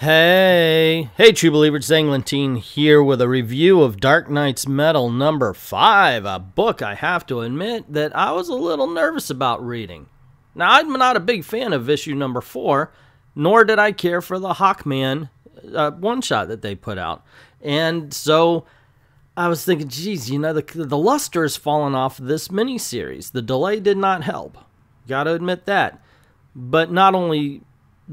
Hey, true believers, ENGLENTINE here with a review of Dark Knight's Metal number 5, a book I have to admit that I was a little nervous about reading. Now, I'm not a big fan of issue number 4, nor did I care for the Hawkman one-shot that they put out. And so I was thinking, geez, you know, the luster has fallen off this miniseries. The delay did not help. Got to admit that. But not only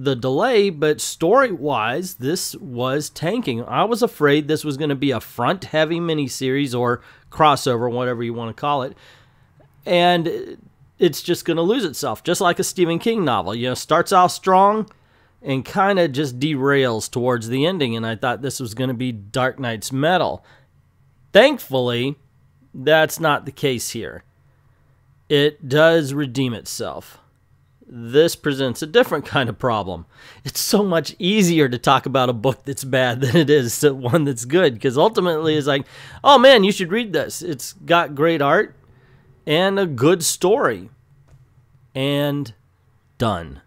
the delay, but story-wise, this was tanking. I was afraid this was going to be a front-heavy miniseries or crossover, whatever you want to call it, and it's just going to lose itself, just like a Stephen King novel. You know, starts off strong and kind of just derails towards the ending, and I thought this was going to be Dark Knight's Metal. Thankfully, that's not the case here. It does redeem itself. This presents a different kind of problem. It's so much easier to talk about a book that's bad than it is to one that's good, because ultimately it's like, oh man, you should read this. It's got great art and a good story. And done.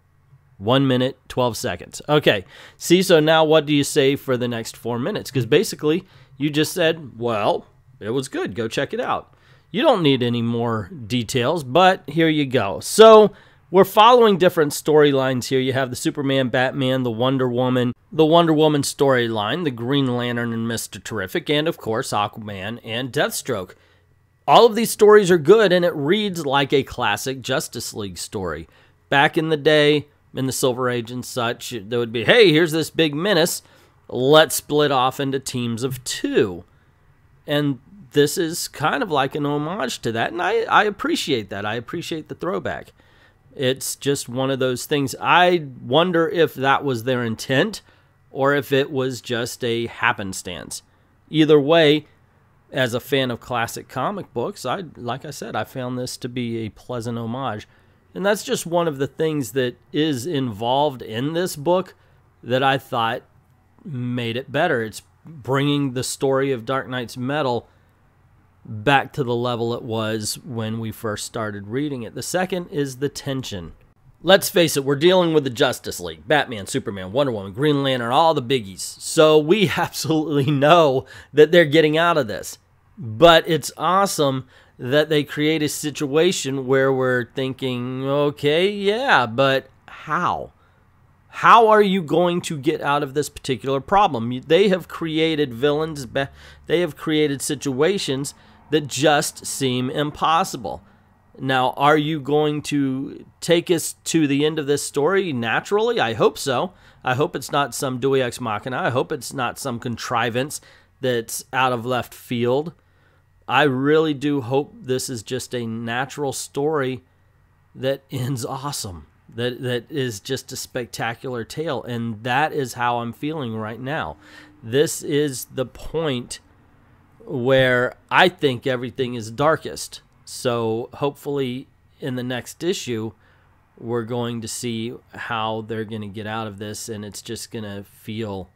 1 minute, 12 seconds. Okay, see, so now what do you say for the next 4 minutes? Because basically you just said, well, it was good. Go check it out. You don't need any more details, but here you go. So we're following different storylines here. You have the Superman, Batman, the Wonder Woman storyline, the Green Lantern and Mr. Terrific, and of course Aquaman and Deathstroke. All of these stories are good, and it reads like a classic Justice League story. Back in the day, in the Silver Age and such, there would be, hey, here's this big menace. Let's split off into teams of 2. And this is kind of like an homage to that, and I appreciate that. I appreciate the throwback. It's just one of those things. I wonder if that was their intent or if it was just a happenstance. Either way, as a fan of classic comic books, like I said, I found this to be a pleasant homage. And that's just one of the things that is involved in this book that I thought made it better. It's bringing the story of Dark Knight's Metal back to the level it was when we first started reading it. The second is the tension. Let's face it, we're dealing with the Justice League. Batman, Superman, Wonder Woman, Green Lantern, all the biggies. So we absolutely know that they're getting out of this. But it's awesome that they create a situation where we're thinking, okay, yeah, but how? How are you going to get out of this particular problem? They have created villains, they have created situations that just seem impossible. Now, are you going to take us to the end of this story naturally? I hope so. I hope it's not some Deus Ex Machina. I hope it's not some contrivance that's out of left field. I really do hope this is just a natural story that ends awesome. That is just a spectacular tale, and that is how I'm feeling right now. This is the point where I think everything is darkest. So hopefully in the next issue, we're going to see how they're going to get out of this, and it's just going to feel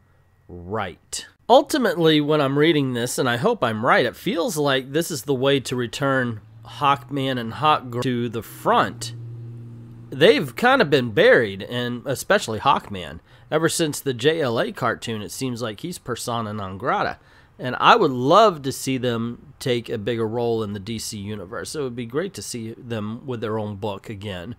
right. Ultimately, when I'm reading this, and I hope I'm right, it feels like this is the way to return Hawkman and Hawkgirl to the front. They've kind of been buried, and especially Hawkman. Ever since the JLA cartoon, it seems like he's persona non grata. And I would love to see them take a bigger role in the DC universe. It would be great to see them with their own book again.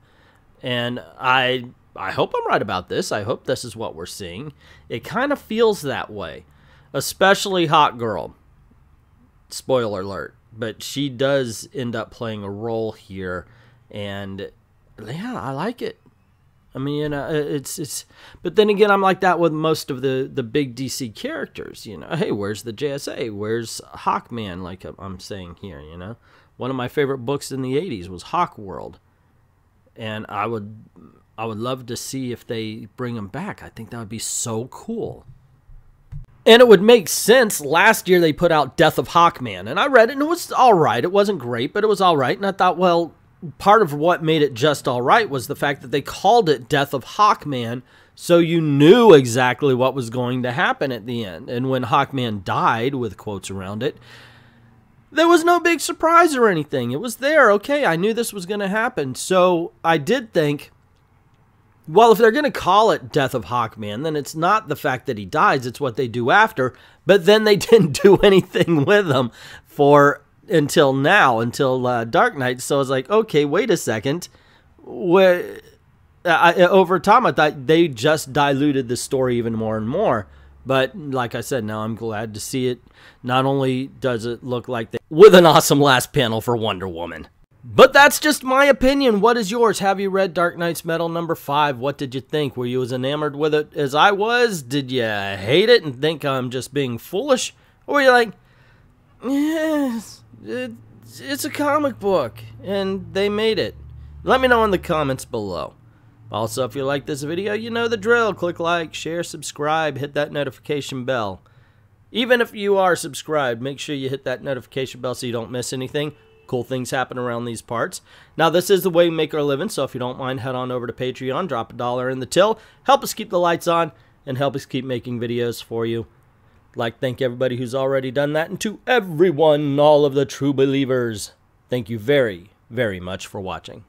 And I hope I'm right about this. I hope this is what we're seeing. It kind of feels that way, especially Hawkgirl. Spoiler alert. But she does end up playing a role here, and yeah, I like it. I mean, you know, it's. But then again, I'm like that with most of the big DC characters. You know, hey, where's the JSA? Where's Hawkman? Like I'm saying here, you know, one of my favorite books in the '80s was Hawkworld, and I would love to see if they bring him back. I think that would be so cool. And it would make sense. Last year they put out Death of Hawkman, and I read it, and it was all right. It wasn't great, but it was all right. And I thought, well, part of what made it just all right was the fact that they called it Death of Hawkman, so you knew exactly what was going to happen at the end. And when Hawkman died, with quotes around it, there was no big surprise or anything. It was there. Okay, I knew this was going to happen. So I did think well, if they're going to call it Death of Hawkman, then it's not the fact that he dies, it's what they do after. But then they didn't do anything with him until now, until Dark Knight. So I was like, okay, wait a second. Over time, I thought they just diluted the story even more and more. But like I said, now I'm glad to see it. Not only does it look like they, with an awesome last panel for Wonder Woman. But that's just my opinion. What is yours? Have you read Dark Knight's Metal #5? What did you think? Were you as enamored with it as I was? Did you hate it and think I'm just being foolish? Or were you like, yes, it's a comic book, and they made it? Let me know in the comments below. Also, if you like this video, you know the drill. Click like, share, subscribe, hit that notification bell. Even if you are subscribed, make sure you hit that notification bell so you don't miss anything. Cool things happen around these parts. Now, this is the way we make our living, so if you don't mind, head on over to Patreon, drop $1 in the till, help us keep the lights on, and help us keep making videos for you. I'd like to thank everybody who's already done that, and to everyone, all of the true believers, thank you very, very much for watching.